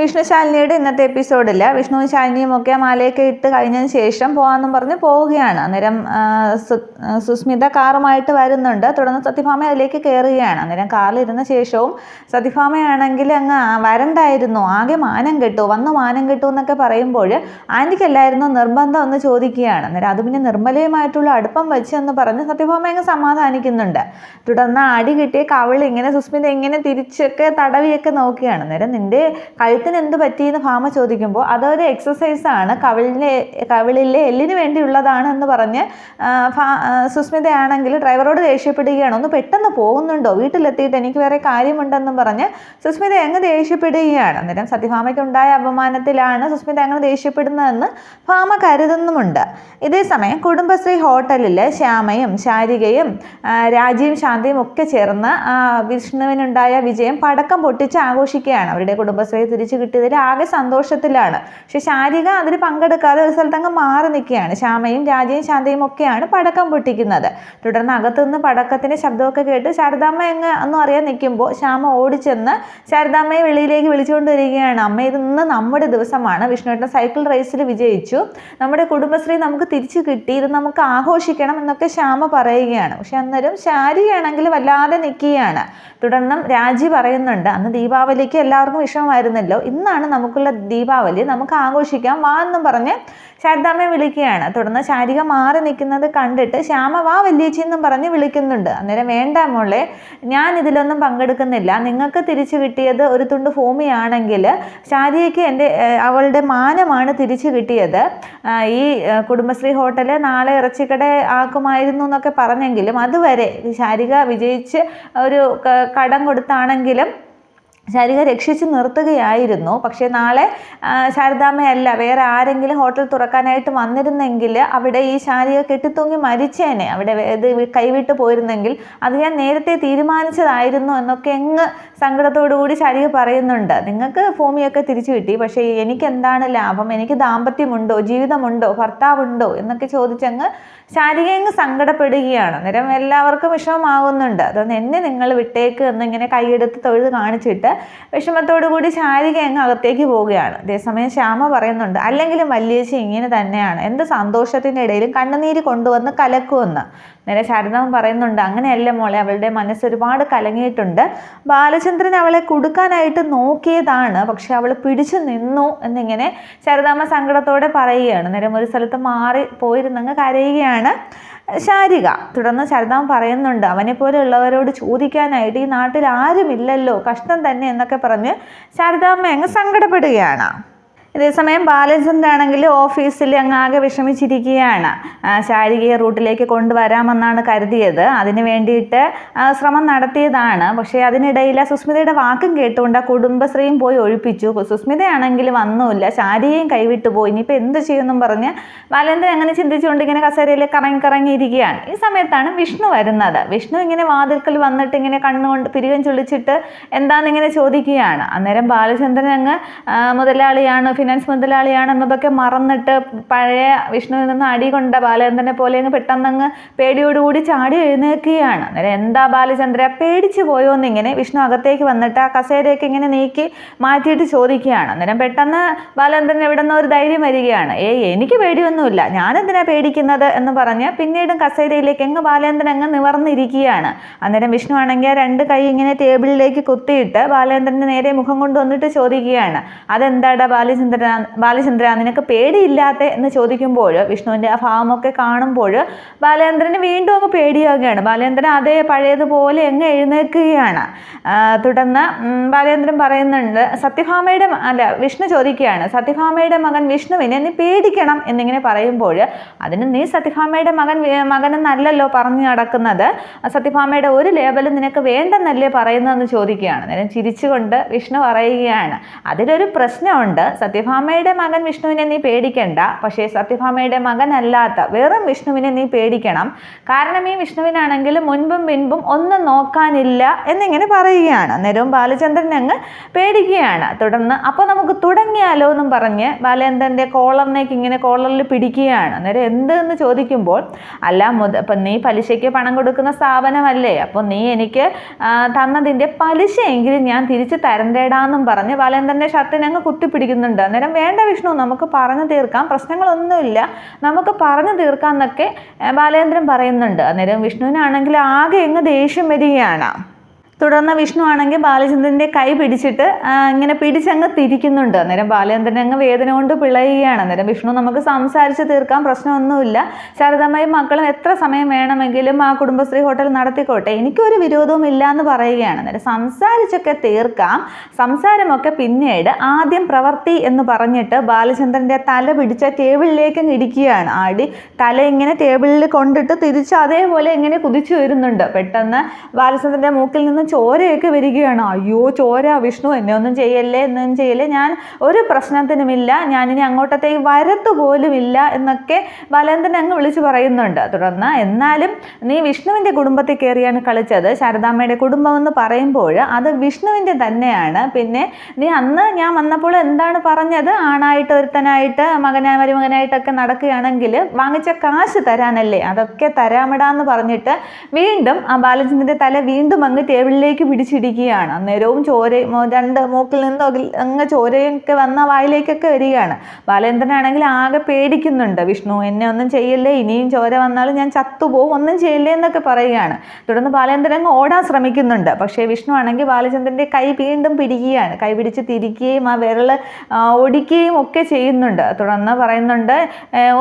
വിഷ്ണുശാലിനിയുടെ ഇന്നത്തെ എപ്പിസോഡിൽ വിഷ്ണുവും ശാലിനിയും ഒക്കെ മാലയൊക്കെ ഇട്ട് കഴിഞ്ഞതിന് ശേഷം പോകാമെന്നും പറഞ്ഞ് പോവുകയാണ്. അന്നേരം സുസ്മിത കാറുമായിട്ട് വരുന്നുണ്ട്. തുടർന്ന് സത്യഭാമ അതിലേക്ക് കയറുകയാണ്. അന്നേരം കാറിലിരുന്ന ശേഷവും സത്യഭാമയാണെങ്കിൽ അങ്ങ് വരണ്ടായിരുന്നു, ആകെ മാനം കെട്ടു, വന്നു മാനം കെട്ടു എന്നൊക്കെ പറയുമ്പോൾ ആൻറ്റിക്കല്ലായിരുന്നു നിർബന്ധം എന്ന് ചോദിക്കുകയാണ്. അന്നേരം അത് പിന്നെ നിർമ്മലയുമായിട്ടുള്ള അടുപ്പം വെച്ചെന്ന് പറഞ്ഞ് സത്യഭാമ അങ്ങ് സമാധാനിക്കുന്നുണ്ട്. തുടർന്ന് അടി കിട്ടിയ കവിൾ ഇങ്ങനെ സുസ്മിത ഇങ്ങനെ തിരിച്ചൊക്കെ തടവിയൊക്കെ നോക്കുകയാണ്. അന്നേരം നിന്റെ കഴുത്തിന് എന്ത് പറ്റിയെന്ന് ഭാമ ചോദിക്കുമ്പോൾ അതൊരു എക്സസൈസാണ്, കവിളിലെ എല്ലിന് വേണ്ടിയുള്ളതാണ് എന്ന് പറഞ്ഞ് സുസ്മിതയാണെങ്കിൽ ഡ്രൈവറോട് ദേഷ്യപ്പെടുകയാണ്. ഒന്ന് പെട്ടെന്ന് പോകുന്നുണ്ടോ, വീട്ടിലെത്തിയിട്ട് എനിക്ക് വേറെ കാര്യമുണ്ടെന്നും പറഞ്ഞ് സുസ്മിത അങ്ങ് ദേഷ്യപ്പെടുകയാണ്. അന്നേരം സത്യഭാമയ്ക്കുണ്ടായ അപമാനത്തിലാണ് സുസ്മിത അങ്ങ് ദേഷ്യപ്പെടുന്നതെന്ന് ഭാമ കരുതുന്നുമുണ്ട്. ഇതേസമയം കുടുംബശ്രീ ഹോട്ടലിൽ ശ്യാമയും ശാരികയും രാജിയും ശാന്തയും ഒക്കെ ചേർന്ന് വിഷ്ണുവിനുണ്ടായ വിജയം പടക്കം പൊട്ടിച്ച് ആഘോഷിക്കുകയാണ്. അവരുടെ കുടുംബശ്രീ തിരിച്ചു കിട്ടിയതിൽ ആകെ സന്തോഷത്തിലാണ്. പക്ഷെ ശാരിക അതിൽ പങ്കെടുക്കാതെ ഒരു സ്ഥലത്തങ്ങ് മാറി നിൽക്കുകയാണ്. ശ്യാമയും രാജയും ശാന്തയും ഒക്കെയാണ് പടക്കം പൊട്ടിക്കുന്നത്. തുടർന്ന് അകത്തുനിന്ന് പടക്കത്തിൻ്റെ ശബ്ദമൊക്കെ കേട്ട് ശാരദാമ്മ ഒന്നും അറിയാൻ നിൽക്കുമ്പോൾ ശ്യാമ ഓടിച്ചെന്ന് ശാരദാമ്മയെ വെളിയിലേക്ക് വിളിച്ചുകൊണ്ട് വരികയാണ്. അമ്മ, ഇത് ഇന്ന് നമ്മുടെ ദിവസമാണ്, വിഷ്ണുവേട്ടൻ സൈക്കിൾ റേസിൽ വിജയിച്ചു, നമ്മുടെ കുടുംബശ്രീ നമുക്ക് തിരിച്ചു കിട്ടി, ഇത് നമുക്ക് ആഘോഷിക്കണം എന്നൊക്കെ ശ്യാമ പറയുകയാണ്. പക്ഷെ അന്നേരം ശാരികയാണെങ്കിൽ വല്ലാതെ നിൽക്കുകയാണ്. തുടർന്നും രാജി പറയുന്നുണ്ട്, അന്ന് ദീപാവലിക്ക് എല്ലാവർക്കും വിഷമമായിരുന്നല്ലോ, ഇന്നാണ് നമുക്കുള്ള ദീപാവലി, നമുക്ക് ആഘോഷിക്കാം, വാ എന്നും പറഞ്ഞ് ശാരദാമ്മയെ വിളിക്കുകയാണ്. തുടർന്ന് ശാരിക മാറി നിൽക്കുന്നത് കണ്ടിട്ട് ശ്യാമ വാ വല്യേച്ചി എന്നും പറഞ്ഞ് വിളിക്കുന്നുണ്ട്. അന്നേരം വേണ്ട മോളെ, ഞാൻ ഇതിലൊന്നും പങ്കെടുക്കുന്നില്ല, നിങ്ങൾക്ക് തിരിച്ചു കിട്ടിയത് ഒരു തുണ്ട് ഭൂമിയാണെങ്കിൽ ശാരികയ്ക്ക് അവളുടെ മാനമാണ് തിരിച്ചു കിട്ടിയത്. ഈ കുടുംബശ്രീ ഹോട്ടല് നാളെ ഇറച്ചിക്കട ആക്കുമായിരുന്നു എന്നൊക്കെ പറഞ്ഞെങ്കിലും അതുവരെ ശാരിക വിജയിച്ച് ഒരു കടം കൊടുത്താണെങ്കിലും ശാരിക രക്ഷിച്ച് നിർത്തുകയായിരുന്നു. പക്ഷേ നാളെ ശാരദാമ്മയല്ല വേറെ ആരെങ്കിലും ഹോട്ടൽ തുറക്കാനായിട്ട് വന്നിരുന്നെങ്കിൽ അവിടെ ഈ ശാരിക കെട്ടിത്തൂങ്ങി മരിച്ചേനെ, അവിടെ ഇത് കൈവിട്ട് പോയിരുന്നെങ്കിൽ അത് ഞാൻ നേരത്തെ തീരുമാനിച്ചതായിരുന്നു എന്നൊക്കെ സങ്കടത്തോടു കൂടി ശാരിക പറയുന്നുണ്ട്. നിങ്ങൾക്ക് ഭൂമിയൊക്കെ തിരിച്ചു കിട്ടി, പക്ഷേ എനിക്ക് എന്താണ് ലാഭം, എനിക്ക് ദാമ്പത്യമുണ്ടോ, ജീവിതമുണ്ടോ, ഭർത്താവുണ്ടോ എന്നൊക്കെ ചോദിച്ചങ്ങ് ശാരിക സങ്കടപ്പെടുകയാണ്. അന്നേരം എല്ലാവർക്കും വിഷമമാകുന്നുണ്ട്. അതൊന്ന് എന്നെ നിങ്ങൾ വിട്ടേക്ക് എന്നിങ്ങനെ കൈയെടുത്ത് തൊഴുത് കാണിച്ചിട്ട് വിഷമത്തോടു കൂടി ശാരിക അകത്തേക്ക് പോവുകയാണ്. അതേസമയം ശ്യാമ പറയുന്നുണ്ട്, അല്ലെങ്കിലും വല്യേച്ചി ഇങ്ങനെ തന്നെയാണ്, എന്ത് സന്തോഷത്തിൻ്റെ ഇടയിലും കണ്ണുനീര് കൊണ്ടുവന്ന് കലക്കുമെന്ന്. നേരെ ശാരദാമ്മ പറയുന്നുണ്ട്, അങ്ങനെയല്ല മോളെ, അവളുടെ മനസ്സ് ഒരുപാട് കലങ്ങിയിട്ടുണ്ട്, ബാലചന്ദ്രൻ അവളെ കൊടുക്കാനായിട്ട് നോക്കിയതാണ്, പക്ഷെ അവൾ പിടിച്ചു നിന്നു എന്നിങ്ങനെ ശാരദാമ്മ സങ്കടത്തോടെ പറയുകയാണ്. നേരം ഒരു സ്ഥലത്ത് മാറി പോയിരുന്നങ്ങ് കരയുകയാണ് ശാരിക. തുടർന്ന് ശാരദാമ്മ പറയുന്നുണ്ട്, അവനെപ്പോലെ ഉള്ളവരോട് ചോദിക്കാനായിട്ട് ഈ നാട്ടിൽ ആരുമില്ലല്ലോ, കഷ്ടം തന്നെ എന്നൊക്കെ പറഞ്ഞ് ശാരദാമ്മ അങ്ങ് സങ്കടപ്പെടുകയാണ്. ഇതേസമയം ബാലചന്ദ്രനാണെങ്കിൽ ഓഫീസിൽ ആകെ വിഷമിച്ചിരിക്കുകയാണ്. ശാരികയെ റൂട്ടിലേക്ക് കൊണ്ടുവരാമെന്നാണ് കരുതിയത്, അതിന് വേണ്ടിയിട്ട് ശ്രമം നടത്തിയതാണ്. പക്ഷേ അതിനിടയിൽ സുസ്മിതയുടെ വാക്കും കേട്ടുകൊണ്ട് കുടുംബശ്രീയും പോയി ഒഴിപ്പിച്ചു. സുസ്മിതയാണെങ്കിൽ വന്നുമില്ല, ശാരികയും കൈവിട്ടു പോയി, ഇനിയിപ്പോൾ എന്ത് ചെയ്യുമെന്നും പറഞ്ഞ് ബാലേന്ദ്രൻ അങ്ങനെ ചിന്തിച്ചുകൊണ്ട് ഇങ്ങനെ കസേരയിൽ കറങ്ങിയിരിക്കുകയാണ്. ഈ സമയത്താണ് വിഷ്ണു വരുന്നത്. വിഷ്ണു ഇങ്ങനെ വാതിൽക്കൽ വന്നിട്ട് ഇങ്ങനെ കണ്ണുകൊണ്ട് പിരികം ചൊളിച്ചിട്ട് എന്താണെന്നിങ്ങനെ ചോദിക്കുകയാണ്. അന്നേരം ബാലചന്ദ്രൻ മുതലാളിയാണ്, ഫിനാൻസ് മുതലാളിയാണ് എന്നതൊക്കെ മറന്നിട്ട് പഴയ വിഷ്ണുവിൽ നിന്ന് അടി കൊണ്ട ബാലചന്ദ്രനെ പോലെ പെട്ടെന്ന് പേടിയോടുകൂടി ചാടി എഴുന്നേൽക്കുകയാണ്. അന്നേരം എന്താ ബാലചന്ദ്ര, പേടിച്ചു പോയോ എന്നിങ്ങനെ വിഷ്ണു അകത്തേക്ക് വന്നിട്ട് ആ കസേരയൊക്കെ ഇങ്ങനെ നീക്കി മാറ്റിയിട്ട് ചോദിക്കുകയാണ്. അന്നേരം പെട്ടെന്ന് ബാലചന്ദ്രൻ എവിടെ നിന്ന് ഒരു ധൈര്യം വരികയാണ്. എനിക്ക് പേടിയൊന്നുമില്ല, ഞാനെന്തിനാ പേടിക്കുന്നത് എന്ന് പറഞ്ഞ് പിന്നീടും കസേരയിലേക്ക് ബാലചന്ദ്രൻ നിവർന്നിരിക്കുകയാണ്. അന്നേരം വിഷ്ണു ആണെങ്കിൽ രണ്ട് കൈ ഇങ്ങനെ ടേബിളിലേക്ക് കുത്തിയിട്ട് ബാലചന്ദ്രൻ്റെ നേരെ മുഖം കൊണ്ട് വന്നിട്ട് ചോദിക്കുകയാണ്, അതെന്താടാ ബാലചന്ദ്ര നിനക്ക് പേടിയില്ലാത്ത എന്ന് ചോദിക്കുമ്പോൾ വിഷ്ണുവിൻ്റെ ആ ഭാവമൊക്കെ കാണുമ്പോൾ ബാലചന്ദ്രന് വീണ്ടും അങ്ങ് പേടിയാവുകയാണ്. ബാലചന്ദ്രൻ അതേ പഴയതുപോലെ എഴുന്നേൽക്കുകയാണ്. തുടർന്ന് ബാലചന്ദ്രൻ പറയുന്നുണ്ട്, വിഷ്ണു ചോദിക്കുകയാണ്, സത്യഭാമയുടെ മകൻ വിഷ്ണുവിനെ നീ പേടിക്കണം എന്നിങ്ങനെ പറയുമ്പോൾ അതിന് നീ സത്യഭാമയുടെ മകനെന്നല്ലല്ലോ പറഞ്ഞു നടക്കുന്നത്, സത്യഭാമയുടെ ഒരു ലേബലും നിനക്ക് വേണ്ടെന്നല്ലേ പറയുന്നതെന്ന് ചോദിക്കുകയാണ്. നേരം ചിരിച്ചുകൊണ്ട് വിഷ്ണു പറയുകയാണ്, അതിലൊരു പ്രശ്നമുണ്ട്, സത്യഭാമയുടെ മകൻ വിഷ്ണുവിനെ നീ പേടിക്കണ്ട, പക്ഷേ സത്യഭാമയുടെ മകനല്ലാത്ത വെറും വിഷ്ണുവിനെ നീ പേടിക്കണം. കാരണം ഈ വിഷ്ണുവിനാണെങ്കിൽ മുൻപും പിൻപും ഒന്നും നോക്കാനില്ല എന്നിങ്ങനെ പറയുകയാണ്. അന്നേരവും ബാലചന്ദ്രൻ അങ്ങ് പേടിക്കുകയാണ്. തുടർന്ന് അപ്പോൾ നമുക്ക് തുടങ്ങിയാലോ എന്നും പറഞ്ഞ് ബാലചന്ദ്രൻ്റെ കോളറിനേക്ക് ഇങ്ങനെ കോളറിൽ പിടിക്കുകയാണ്. അന്നേരം എന്തെന്ന് ചോദിക്കുമ്പോൾ, അല്ല ഇപ്പം നീ പലിശയ്ക്ക് പണം കൊടുക്കുന്ന സ്ഥാപനമല്ലേ, അപ്പോൾ നീ എനിക്ക് തന്നതിൻ്റെ പലിശയെങ്കിലും ഞാൻ തിരിച്ച് തരണ്ടേടാന്നും പറഞ്ഞ് ബാലചന്ദ്രൻ്റെ ഷർട്ടിനെ അങ്ങ് കുത്തിപ്പിടിക്കുന്നുണ്ട്. അന്നേരം വേണ്ട വിഷ്ണു, നമുക്ക് പറഞ്ഞു തീർക്കാം, പ്രശ്നങ്ങളൊന്നുമില്ല, നമുക്ക് പറഞ്ഞു തീർക്കാം എന്നൊക്കെ ബാലചന്ദ്രൻ പറയുന്നുണ്ട്. അന്നേരം വിഷ്ണുവിനാണെങ്കിൽ ആകെ അങ്ങ് ദേഷ്യം വരികയാണ്. തുടർന്ന് വിഷ്ണു ആണെങ്കിൽ ബാലചന്ദ്രൻ്റെ കൈ പിടിച്ചിട്ട് ഇങ്ങനെ പിടിച്ചങ്ങ് തിരിക്കുന്നുണ്ട്. അന്നേരം ബാലചന്ദ്രൻ അങ്ങ് വേദന കൊണ്ട് പിളയുകയാണ്. അന്നേരം വിഷ്ണു, നമുക്ക് സംസാരിച്ച് തീർക്കാൻ, പ്രശ്നമൊന്നുമില്ല, ശാരദാമ്മയും മക്കളും എത്ര സമയം വേണമെങ്കിലും ആ കുടുംബശ്രീ ഹോട്ടൽ നടത്തിക്കോട്ടെ, എനിക്കൊരു വിരോധവും ഇല്ല എന്ന് പറയുകയാണ്. അന്നേരം സംസാരിച്ചൊക്കെ തീർക്കാം, സംസാരമൊക്കെ പിന്നീട്, ആദ്യം പ്രവൃത്തി എന്ന് പറഞ്ഞിട്ട് ബാലചന്ദ്രൻ്റെ തല പിടിച്ച ടേബിളിലേക്ക് ഇടിക്കുകയാണ്. ആടി തല ഇങ്ങനെ ടേബിളിൽ കൊണ്ടിട്ട് തിരിച്ച് അതേപോലെ ഇങ്ങനെ കുതിച്ചു വരുന്നുണ്ട്. പെട്ടെന്ന് ബാലചന്ദ്രൻ്റെ മൂക്കിൽ നിന്ന് ചോരയൊക്കെ വരികയാണ്. അയ്യോ ചോര, വിഷ്ണു എന്നെ ഒന്നും ചെയ്യല്ലേ, എന്നൊന്നും ചെയ്യല്ലേ, ഞാൻ ഒരു പ്രശ്നത്തിനുമില്ല, ഞാനിനി അങ്ങോട്ടത്തേക്ക് വരത്തുപോലുമില്ല എന്നൊക്കെ ബാലചന്ദ്രൻ അങ്ങ് വിളിച്ചു പറയുന്നുണ്ട്. തുടർന്ന് എന്നാലും നീ വിഷ്ണുവിൻ്റെ കുടുംബത്തിൽ കയറിയാണ് കളിച്ചത്, ശാരദാമ്മയുടെ കുടുംബം എന്ന് പറയുമ്പോൾ അത് വിഷ്ണുവിൻ്റെ തന്നെയാണ്. പിന്നെ നീ അന്ന് ഞാൻ വന്നപ്പോൾ എന്താണ് പറഞ്ഞത്, ആണായിട്ട് ഒരുത്തനായിട്ട് മരുമകനായിട്ടൊക്കെ നടക്കുകയാണെങ്കിൽ വാങ്ങിച്ച കാശ് തരാനല്ലേ, അതൊക്കെ തരാമിടാന്ന് പറഞ്ഞിട്ട് വീണ്ടും ആ ബാലചന്ദ്രൻ്റെ തല വീണ്ടും അങ്ങ് ടേബിളിലേക്ക് പിടിച്ചിടിക്കുകയാണ്. അന്നേരവും രണ്ട് മൂക്കിൽ നിന്ന് അങ്ങ് ചോരയൊക്കെ വന്ന വായിലേക്കൊക്കെ വരികയാണ്. ബാലചന്ദ്രനാണെങ്കിൽ ആകെ പേടിക്കുന്നുണ്ട്. വിഷ്ണു എന്നെ ഒന്നും ചെയ്യല്ലേ, ഇനിയും ചോര വന്നാലും ഞാൻ ചത്തുപോകും, ഒന്നും ചെയ്യല്ലേ എന്നൊക്കെ പറയുകയാണ്. തുടർന്ന് ബാലചന്ദ്രൻ അങ്ങ് ഓടാൻ ശ്രമിക്കുന്നുണ്ട്. പക്ഷേ വിഷ്ണു ആണെങ്കിൽ ബാലചന്ദ്രൻ്റെ കൈ വീണ്ടും പിടിക്കുകയാണ്. കൈ പിടിച്ച് തിരിക്കുകയും ആ വിരൽ ഒടിക്കുകയും ഒക്കെ ചെയ്യുന്നുണ്ട്. തുടർന്ന് പറയുന്നുണ്ട്,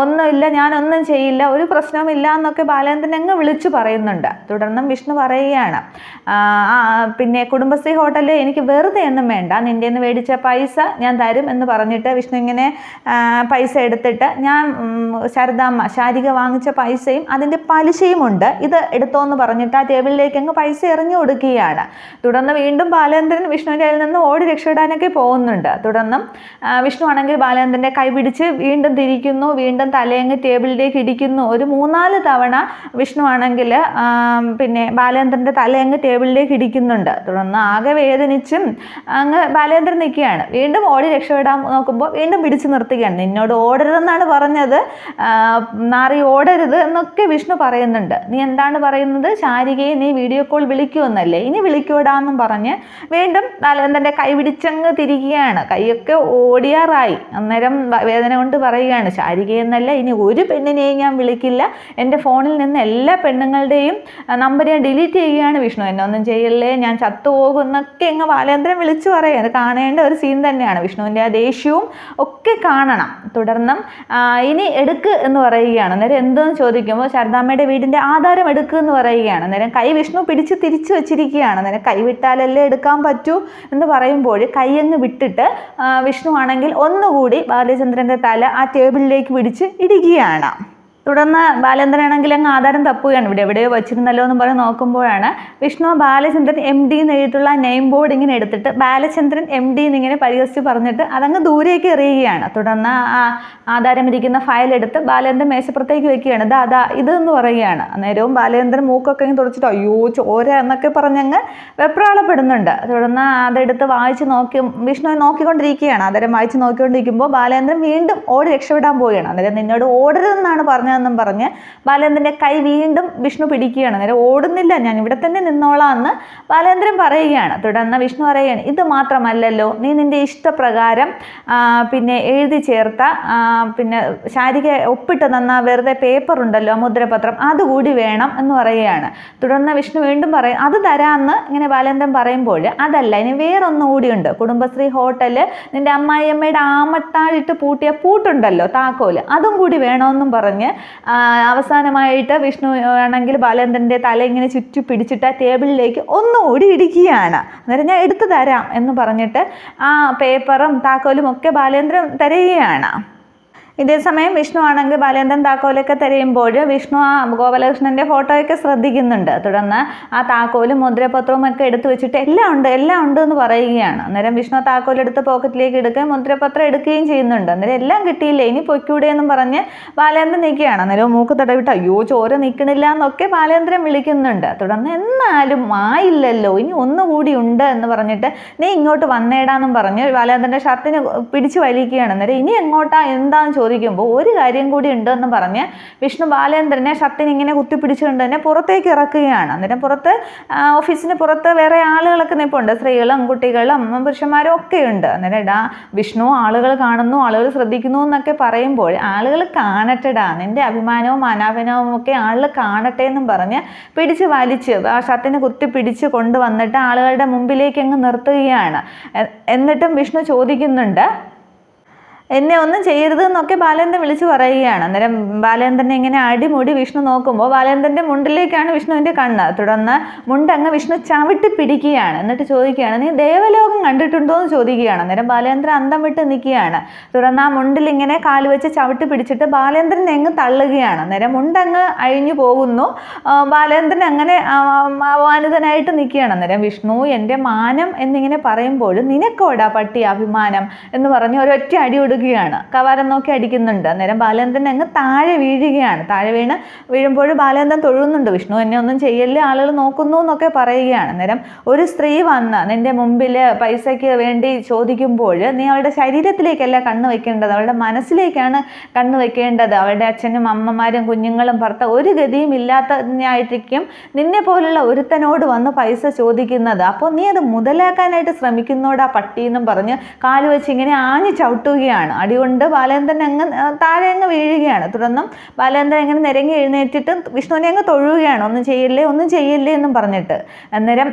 ഒന്നുമില്ല, ഞാനൊന്നും ചെയ്യില്ല, ഒരു പ്രശ്നവുമില്ല എന്നൊക്കെ ബാലചന്ദ്രൻ അങ്ങ് വിളിച്ചു പറയുന്നുണ്ട്. തുടർന്നും വിഷ്ണു പറയുകയാണ്, പിന്നെ കുടുംബശ്രീ ഹോട്ടലിൽ എനിക്ക് വെറുതെ ഒന്നും വേണ്ട, നിൻ്റെ നിന്ന് മേടിച്ച പൈസ ഞാൻ തരും എന്ന് പറഞ്ഞിട്ട് വിഷ്ണു ഇങ്ങനെ പൈസ എടുത്തിട്ട്, ഞാൻ ശാരിക വാങ്ങിച്ച പൈസയും അതിൻ്റെ പലിശയും ഉണ്ട്, ഇത് എടുത്തോ എന്ന് പറഞ്ഞിട്ട് ആ ടേബിളിലേക്ക് അങ്ങ് പൈസ എറിഞ്ഞു കൊടുക്കുകയാണ്. തുടർന്ന് വീണ്ടും ബാലചന്ദ്രൻ വിഷ്ണുവിൻ്റെ കയ്യിൽ നിന്ന് ഓടി രക്ഷപ്പെടാനൊക്കെ പോകുന്നുണ്ട്. തുടർന്നും വിഷ്ണു ആണെങ്കിൽ ബാലചന്ദ്രൻ്റെ കൈ പിടിച്ച് വീണ്ടും തിരിക്കുന്നു, വീണ്ടും തലയങ്ങ് ടേബിളിലേക്ക് ഇടിക്കുന്നു. ഒരു 3-4 തവണ വിഷ്ണു ആണെങ്കിൽ പിന്നെ ബാലചന്ദ്രൻ്റെ തലയങ്ങ് ടേബിളിലേക്ക് ഇടിക്കുന്നുണ്ട്. തുടർന്ന് ആകെ വേദനിച്ചും അങ്ങ് ബാലചന്ദ്രൻ നിൽക്കുകയാണ്. വീണ്ടും ഓടി രക്ഷപ്പെടാൻ നോക്കുമ്പോൾ വീണ്ടും പിടിച്ചു നിർത്തുകയാണ്. നിന്നോട് ഓടരുതെന്നാണ് പറഞ്ഞത്, നാറി ഓടരുത് എന്നൊക്കെ വിഷ്ണു പറയുന്നുണ്ട്. നീ എന്താണ് പറയുന്നത്, ശാരികയെ നീ വീഡിയോ കോൾ വിളിക്കുമെന്നല്ലേ, ഇനി വിളിക്കൂടാന്നും പറഞ്ഞ് വീണ്ടും ബാലചന്ദ്രൻ്റെ കൈ പിടിച്ചങ്ങ് തിരിക്കുകയാണ്. കൈയൊക്കെ ഓടിയാറായി. അന്നേരം വേദന കൊണ്ട് പറയുകയാണ്, ശാരികയെന്നല്ല, ഇനി ഒരു പെണ്ണിനെയും ഞാൻ വിളിക്കില്ല, എൻ്റെ ഫോണിൽ നിന്ന് എല്ലാ പെണ്ണുങ്ങളുടെയും നമ്പർ ഞാൻ ഡിലീറ്റ് ചെയ്യുകയാണ് വിഷ്ണു, എന്നെ ഒന്നും ചെയ്യല്ലേ, ഞാൻ ചത്തുപോകും എന്നൊക്കെ അങ്ങ് ബാലചന്ദ്രൻ വിളിച്ചു പറയുക. അത് കാണേണ്ട ഒരു സീൻ തന്നെയാണ്. വിഷ്ണുവിൻ്റെ ആ ദേഷ്യവും ഒക്കെ കാണണം. തുടർന്നും ഇനി എടുക്ക് എന്ന് പറയുകയാണ്. അന്നേരം എന്തെന്ന് ചോദിക്കുമ്പോൾ ശാരദാമ്മയുടെ വീടിൻ്റെ ആധാരം എടുക്കുക എന്ന് പറയുകയാണ്. അന്നേരം കൈ വിഷ്ണു പിടിച്ച് തിരിച്ചു വെച്ചിരിക്കുകയാണ്. അന്നേരം കൈ വിട്ടാലല്ലേ എടുക്കാൻ പറ്റൂ എന്ന് പറയുമ്പോൾ കൈ അങ്ങ് വിട്ടിട്ട് വിഷ്ണു ആണെങ്കിൽ ഒന്നുകൂടി ബാലചന്ദ്രൻ്റെ തല ആ ടേബിളിലേക്ക് പിടിച്ച് ഇടിക്കുകയാണ്. തുടർന്ന് ബാലചന്ദ്രനാണെങ്കിൽ അങ്ങ് ആധാരം തപ്പുകയാണ്. ഇവിടെ എവിടെയോ വച്ചിരുന്നല്ലോ എന്ന് പറഞ്ഞ് നോക്കുമ്പോഴാണ് വിഷ്ണു ബാലചന്ദ്രൻ MD എന്ന് എഴുതിയിട്ടുള്ള നെയിം ബോർഡ് ഇങ്ങനെ എടുത്തിട്ട് ബാലചന്ദ്രൻ MD എന്നിങ്ങനെ പരിഹസിച്ച് പറഞ്ഞിട്ട് അതങ്ങ് ദൂരേക്ക് എറിയുകയാണ്. തുടർന്ന് ആധാരം ഇരിക്കുന്ന ഫയൽ എടുത്ത് ബാലചന്ദ്രൻ മേശപ്പുറത്തേക്ക് വെക്കുകയാണ്. അതാ ഇതെന്ന് പറയുകയാണ്. അന്നേരവും ബാലചന്ദ്രൻ മൂക്കൊക്കെ ഇങ്ങനെ തുടച്ചിട്ട് അയ്യോ ചോര എന്നൊക്കെ പറഞ്ഞങ്ങ് വെപ്രാളപ്പെടുന്നുണ്ട്. തുടർന്ന് അതെടുത്ത് വായിച്ച് വിഷ്ണുവിനെ നോക്കിക്കൊണ്ടിരിക്കുകയാണ്. ആധാരം വായിച്ച് നോക്കിക്കൊണ്ടിരിക്കുമ്പോൾ ബാലചന്ദ്രൻ വീണ്ടും ഓടി രക്ഷപ്പെടാൻ പോവുകയാണ്. അന്നേരം നിന്നോട് ഓടരുതെന്നാണ് പറഞ്ഞതെന്നും പറഞ്ഞ് ബാലചന്ദ്രൻ്റെ കൈ വീണ്ടും വിഷ്ണു പിടിക്കുകയാണ്. അന്നേരം ഓടുന്നില്ല, ഞാൻ ഇവിടെ തന്നെ നിന്നോളാം എന്ന് ബാലചന്ദ്രൻ പറയുകയാണ്. തുടർന്ന് വിഷ്ണു പറയുകയാണ്, ഇത് മാത്രമല്ലല്ലോ, നീ നിൻ്റെ ഇഷ്ടപ്രകാരം പിന്നെ എഴുതി ചേർത്ത പിന്നെ ശാരിക ഒപ്പിട്ട് തന്ന വെറുതെ പേപ്പർ ഉണ്ടല്ലോ, മുദ്രപത്രം, അതുകൂടി വേണം എന്ന് പറയുകയാണ്. തുടർന്ന് വിഷ്ണു വീണ്ടും പറയും, അത് തരാമെന്ന് ഇങ്ങനെ ബാലചന്ദ്രൻ പറയുമ്പോൾ അതല്ല, ഇനി വേറൊന്നുകൂടിയുണ്ട്, കുടുംബശ്രീ ഹോട്ടല് നിൻ്റെ അമ്മായിയമ്മയുടെ ആമത്താഴിട്ട് പൂട്ടിയ പൂട്ടുണ്ടല്ലോ, താക്കോല്, അതും കൂടി വേണമെന്നും പറഞ്ഞ് അവസാനമായിട്ട് വിഷ്ണു ആണെങ്കിൽ ബാലചന്ദ്രൻ്റെ തല ഇങ്ങനെ ചുറ്റി പിടിച്ചിട്ട് ആ ടേബിളിലേക്ക് ഒന്നുകൂടി ഇടിക്കുകയാണ്. അന്നേരം ഞാൻ എടുത്തു തരാം എന്ന് പറഞ്ഞിട്ട് ആ പേപ്പറും താക്കോലും ഒക്കെ ബാലചന്ദ്രൻ തരികയാണ്. ഇതേസമയം വിഷ്ണു ആണെങ്കിൽ ബാലേന്ദ്രൻ താക്കോലൊക്കെ തിരയുമ്പോൾ വിഷ്ണു ആ ഗോപാലകൃഷ്ണൻ്റെ ഫോട്ടോയൊക്കെ ശ്രദ്ധിക്കുന്നുണ്ട്. തുടർന്ന് ആ താക്കോലും മുദ്രപത്രവും ഒക്കെ എടുത്തു വെച്ചിട്ട് എല്ലാം ഉണ്ട് എന്ന് പറയുകയാണ്. അന്നേരം വിഷ്ണു താക്കോലെടുത്ത് പോക്കറ്റിലേക്ക് എടുക്കുകയും മുദ്രപത്രം എടുക്കുകയും ചെയ്യുന്നുണ്ട്. അന്നേരം എല്ലാം കിട്ടിയില്ലേ, ഇനി പൊയ്ക്കൂടെ എന്നും പറഞ്ഞ് ബാലേന്ദ്രൻ നിൽക്കുകയാണ്. അന്നേരം മൂക്ക് തടവിട്ട് അയ്യോ ചോര നിൽക്കണില്ല എന്നൊക്കെ ബാലേന്ദ്രൻ വിളിക്കുന്നുണ്ട്. തുടർന്ന് എന്നാലും ആയില്ലല്ലോ, ഇനി ഒന്നുകൂടി ഉണ്ട് എന്ന് പറഞ്ഞിട്ട് നീ ഇങ്ങോട്ട് വന്നേടാന്നും പറഞ്ഞ് ബാലേന്ദ്രൻ്റെ ഷർട്ടിന് പിടിച്ചു വലിക്കുകയാണ്. അന്നേരം ഇനി എങ്ങോട്ടാ എന്താന്ന് ചോദിക്കുമ്പോൾ ഒരു കാര്യം കൂടി ഉണ്ട് എന്ന് പറഞ്ഞ് വിഷ്ണു ബാലേന്ദ്രനെ ഷർട്ടിന് ഇങ്ങനെ കുത്തിപ്പിടിച്ചുകൊണ്ട് തന്നെ പുറത്തേക്ക് ഇറക്കുകയാണ്. അന്നേരം പുറത്ത് ഓഫീസിന് പുറത്ത് വേറെ ആളുകളൊക്കെ നിൽപ്പുണ്ട്, സ്ത്രീകളും കുട്ടികളും പുരുഷന്മാരും ഒക്കെ ഉണ്ട്. അന്നേരം വിഷ്ണു ആളുകൾ കാണുന്നു, ആളുകൾ ശ്രദ്ധിക്കുന്നു എന്നൊക്കെ പറയുമ്പോൾ ആളുകൾ കാണട്ടെടാ, നിന്റെ അഭിമാനവും അനാഭിമാനവും ഒക്കെ ആളുകൾ കാണട്ടെ എന്നും പറഞ്ഞ് പിടിച്ച് വലിച്ച് ആ ഷർട്ടിന് കുത്തിപ്പിടിച്ച് കൊണ്ടുവന്നിട്ട് ആളുകളുടെ മുമ്പിലേക്ക് അങ്ങ് നിർത്തുകയാണ്. എന്നിട്ടും വിഷ്ണു ചോദിക്കുന്നുണ്ട് എന്നെ ഒന്നും ചെയ്യരുത് എന്നൊക്കെ ബാലേന്ദ്രൻ വിളിച്ചു പറയുകയാണ്. അന്നേരം ബാലേന്ദ്രനെ ഇങ്ങനെ അടിമുടി വിഷ്ണു നോക്കുമ്പോൾ ബാലേന്ദ്രൻ്റെ മുണ്ടിലേക്കാണ് വിഷ്ണുവിൻ്റെ കണ്ണ്. തുടർന്ന് മുണ്ടങ്ങ് വിഷ്ണു ചവിട്ടി പിടിക്കുകയാണ്. എന്നിട്ട് ചോദിക്കുകയാണ് നീ ദേവലോകം കണ്ടിട്ടുണ്ടോ എന്ന് ചോദിക്കുകയാണ്. അന്നേരം ബാലേന്ദ്രൻ അന്തം വിട്ട് നിൽക്കുകയാണ്. തുടർന്ന് ആ മുണ്ടിൽ ഇങ്ങനെ കാല് വെച്ച് ചവിട്ടി പിടിച്ചിട്ട് ബാലേന്ദ്രൻ അങ്ങ് തള്ളുകയാണ്. അന്നേരം മുണ്ടങ്ങ് അഴിഞ്ഞു പോകുന്നു. ബാലേന്ദ്രൻ അങ്ങനെ അപമാനിതനായിട്ട് നിൽക്കുകയാണ്. അന്നേരം വിഷ്ണു എൻ്റെ മാനം എന്നിങ്ങനെ പറയുമ്പോൾ നിനക്കോടാ പട്ടി അഭിമാനം എന്ന് പറഞ്ഞ് ഒരൊറ്റ അടി കവാരം നോക്കി അടിക്കുന്നുണ്ട്. അന്നേരം ബാലേന്ദ്രൻ അങ്ങ് താഴെ വീഴുകയാണ്. താഴെ വീഴുമ്പോൾ ബാലേന്ദ്രൻ തൊഴുന്നുണ്ട്. വിഷ്ണു എന്നെ ഒന്നും ചെയ്യല്ലേ, ആളുകൾ നോക്കുന്നു എന്നൊക്കെ പറയുകയാണ്. അന്നേരം ഒരു സ്ത്രീ വന്ന് നിന്റെ മുമ്പിൽ പൈസയ്ക്ക് വേണ്ടി ചോദിക്കുമ്പോൾ നീ അവളുടെ ശരീരത്തിലേക്കല്ല കണ്ണ് വെക്കേണ്ടത്, അവളുടെ മനസ്സിലേക്കാണ് കണ്ണ് വെക്കേണ്ടത്. അവളുടെ അച്ഛനും അമ്മമാരും കുഞ്ഞുങ്ങളും ഭർത്താവ് ഒരു ഗതിയും ഇല്ലാത്തതിനായിരിക്കും നിന്നെ പോലുള്ള ഒരുത്തനോട് വന്ന് പൈസ ചോദിക്കുന്നത്. അപ്പോൾ നീ അത് മുതലാക്കാനായിട്ട് ശ്രമിക്കുന്നോടാ പട്ടി എന്നും പറഞ്ഞ് കാല് വെച്ച് ഇങ്ങനെ ആഞ്ഞു ചവിട്ടുകയാണ്. അടികൊണ്ട് ബാലേന്ദ്രൻ അങ്ങ് താഴെ അങ്ങ് വീഴുകയാണ്. തുടർന്നും ബാലേന്ദ്രൻ ഇങ്ങനെ നിരങ്ങി എഴുന്നേറ്റിട്ട് വിഷ്ണുവിനെ അങ്ങ് തൊഴുകയാണ്, ഒന്നും ചെയ്യല്ലേ എന്നും പറഞ്ഞിട്ട്. അന്നേരം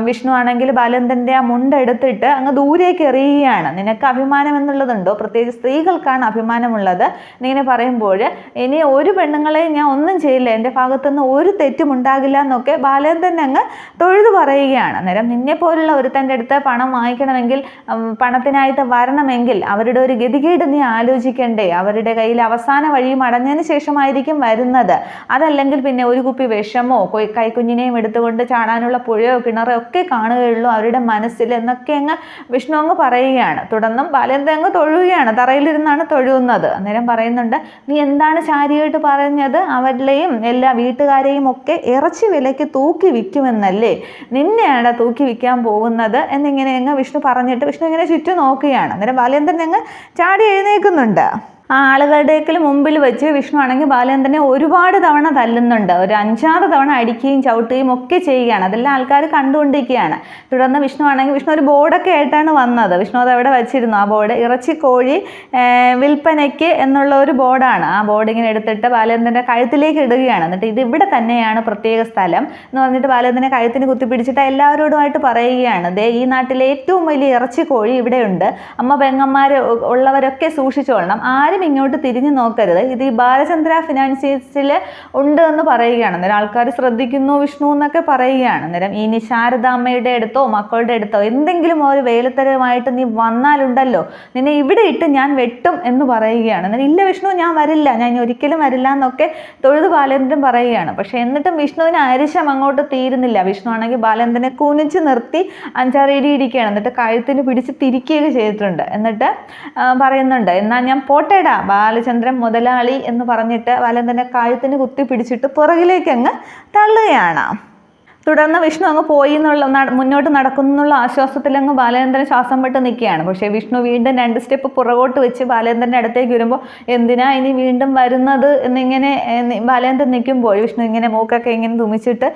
വിഷ്ണു ആണെങ്കിൽ ബാലേന്ദ്രൻ്റെ ആ മുണ്ടെടുത്തിട്ട് അങ്ങ് ദൂരേക്ക് എറിയുകയാണ്. നിനക്ക് അഭിമാനം എന്നുള്ളതുണ്ടോ? പ്രത്യേകിച്ച് സ്ത്രീകൾക്കാണ് അഭിമാനമുള്ളത് എന്നിങ്ങനെ പറയുമ്പോൾ ഇനി ഒരു പെണ്ണുങ്ങളെയും ഞാൻ ഒന്നും ചെയ്യില്ല, എൻ്റെ ഭാഗത്തുനിന്ന് ഒരു തെറ്റും ഉണ്ടാകില്ല എന്നൊക്കെ ബാലേന്ദ്രൻ അങ്ങ് തൊഴുതു പറയുകയാണ്. അന്നേരം നിന്നെ പോലുള്ള ഒരുത്തൻ്റെ അടുത്ത് പണം വാങ്ങിക്കണമെങ്കിൽ, പണത്തിനായിട്ട് വരണമെങ്കിൽ അവരുടെ ഒരു ഗതികേട് നീ ആലോചിക്കണ്ടേ? അവരുടെ കയ്യിൽ അവസാന വഴിയും അടഞ്ഞതിന് ശേഷമായിരിക്കും വരുന്നത്. അതല്ലെങ്കിൽ പിന്നെ ഒരു കുപ്പി വിഷമോ കൈക്കുഞ്ഞിനെയും എടുത്തുകൊണ്ട് ചാടാനുള്ള പുഴയോ കിണറോ ഒക്കെ കാണുകയുള്ളൂ അവരുടെ മനസ്സിൽ എന്നൊക്കെ അങ്ങ് വിഷ്ണു അങ്ങ് പറയുകയാണ്. തുടർന്നും ബാലേന്ദ്രൻ അങ്ങ് തൊഴുകയാണ്, തറയിലിരുന്നാണ് തൊഴുന്നത്. അന്നേരം പറയുന്നുണ്ട് നീ എന്താണ് ശാരിയായിട്ട് പറഞ്ഞത്, അവരുടെയും എല്ലാ വീട്ടുകാരെയും ഒക്കെ ഇറച്ചി വിലയ്ക്ക് തൂക്കി വിൽക്കുമെന്നല്ലേ, നിന്നെയാണ് തൂക്കി വിൽക്കാൻ പോകുന്നത് എന്നിങ്ങനെ അങ്ങ് വിഷ്ണു പറഞ്ഞിട്ട് വിഷ്ണു ഇങ്ങനെ ചുറ്റും നോക്കുകയാണ്. അന്നേരം ബാലേന്ദ്രൻ അങ്ങ് ചാടി എഴുന്നേൽക്കുന്നുണ്ട്. ആ ആളുകളുടെയൊക്കെ മുമ്പിൽ വെച്ച് വിഷ്ണു ആണെങ്കിൽ ബാലേന്ദ്രനെ ഒരുപാട് തവണ തല്ലുന്നുണ്ട്. ഒരു 5-6 തവണ അടിക്കുകയും ചവിട്ടുകയും ഒക്കെ ചെയ്യുകയാണ്. അതെല്ലാം ആൾക്കാർ കണ്ടുകൊണ്ടിരിക്കുകയാണ്. തുടർന്ന് വിഷ്ണു ആണെങ്കിൽ വിഷ്ണു ഒരു ബോർഡൊക്കെ ആയിട്ടാണ് വന്നത്. വിഷ്ണു അത് അവിടെ വെച്ചിരുന്നു. ആ ബോർഡ് ഇറച്ചിക്കോഴി വിൽപ്പനയ്ക്ക് എന്നുള്ള ഒരു ബോർഡാണ്. ആ ബോർഡ് ഇങ്ങനെ എടുത്തിട്ട് ബാലേന്ദ്രൻ്റെ കഴുത്തിലേക്ക് ഇടുകയാണ്. എന്നിട്ട് ഇത് ഇവിടെ തന്നെയാണ് പ്രത്യേക സ്ഥലം എന്ന് പറഞ്ഞിട്ട് ബാലേന്ദ്രനെ കഴുത്തിന് കുത്തിപ്പിടിച്ചിട്ട് എല്ലാവരോടുമായിട്ട് പറയുകയാണ്, ദേ ഈ നാട്ടിലെ ഏറ്റവും വലിയ ഇറച്ചിക്കോഴി ഇവിടെയുണ്ട്, അമ്മ പെങ്ങന്മാർ ഉള്ളവരൊക്കെ സൂക്ഷിച്ചോളണം, ആരും ഇങ്ങോട്ട് തിരിഞ്ഞു നോക്കരുത്, ഇത് ഈ ബാലചന്ദ്ര ഫിനാൻഷ്യൽസിൽ ഉണ്ട് എന്ന് പറയുകയാണ്. അന്നേരം ആൾക്കാർ ശ്രദ്ധിക്കുന്നു വിഷ്ണു എന്നൊക്കെ പറയുകയാണ്. അന്നേരം ഇനി ശാരദാമ്മയുടെ അടുത്തോ മക്കളുടെ അടുത്തോ എന്തെങ്കിലും ഒരു വേലത്തരമായിട്ട് നീ വന്നാലുണ്ടല്ലോ, നിന്നെ ഇവിടെ ഇട്ട് ഞാൻ വെട്ടും എന്ന് പറയുകയാണ്. അന്നേരം ഇല്ല വിഷ്ണു ഞാൻ വരില്ല, ഞാൻ ഒരിക്കലും വരില്ല എന്നൊക്കെ തൊഴുത് ബാലേന്ദ്രൻ പറയുകയാണ്. പക്ഷെ എന്നിട്ടും വിഷ്ണുവിന് അരിശം അങ്ങോട്ട് തീരുന്നില്ല. വിഷ്ണു ആണെങ്കിൽ ബാലേന്ദ്രനെ കുനിച്ച് നിർത്തി 5-6 ഇടി ഇടിക്കുകയാണ്. എന്നിട്ട് കഴുത്തിന് പിടിച്ച് തിരിക്കുകയൊക്കെ ചെയ്തിട്ടുണ്ട്. എന്നിട്ട് പറയുന്നുണ്ട് എന്നാൽ ഞാൻ പോട്ടേടാ ബാലചന്ദ്രൻ മുതലാളി എന്ന് പറഞ്ഞിട്ട് ബാലേന്ദ്രനെ കഴുത്തിന് കുത്തി പിടിച്ചിട്ട് പുറകിലേക്ക് അങ്ങ് തള്ളുകയാണ്. തുടർന്ന് വിഷ്ണു അങ്ങ് പോയി മുന്നോട്ട് നടക്കുന്നുള്ള ആശ്വാസത്തിലങ്ങ് ബാലേന്ദ്രൻ ശ്വാസം വിട്ട് നിൽക്കുകയാണ്. പക്ഷേ വിഷ്ണു വീണ്ടും 2 സ്റ്റെപ്പ് പുറകോട്ട് വെച്ച് ബാലേന്ദ്രൻ്റെ അടുത്തേക്ക് വരുമ്പോൾ എന്തിനാ ഇനി വീണ്ടും വരുന്നത് എന്നിങ്ങനെ ബാലേന്ദ്രൻ നിൽക്കുമ്പോൾ വിഷ്ണു ഇങ്ങനെ മൂക്കൊക്കെ ഇങ്ങനെ തുമിച്ചിട്ട്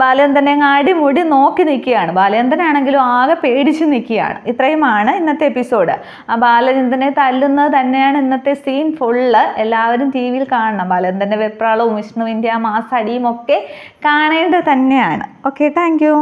ബാലേന്ദ്രനെ അങ്ങ് അടിമുടി നോക്കി നിൽക്കുകയാണ്. ബാലേന്ദ്രനാണെങ്കിലും ആകെ പേടിച്ച് നിൽക്കുകയാണ്. ഇത്രയുമാണ് ഇന്നത്തെ എപ്പിസോഡ്. ആ ബാലചന്ദ്രനെ തല്ലുന്നത് തന്നെയാണ് ഇന്നത്തെ സീൻ ഫുള്ള്. എല്ലാവരും ടി വിയിൽ കാണണം. ബാലേന്ദ്രൻ്റെ വെപ്രാളവും വിഷ്ണുവിൻ്റെ ആ മാസടിയും ഒക്കെ കാണേണ്ടത് തന്നെയാണ്. Okay, thank you.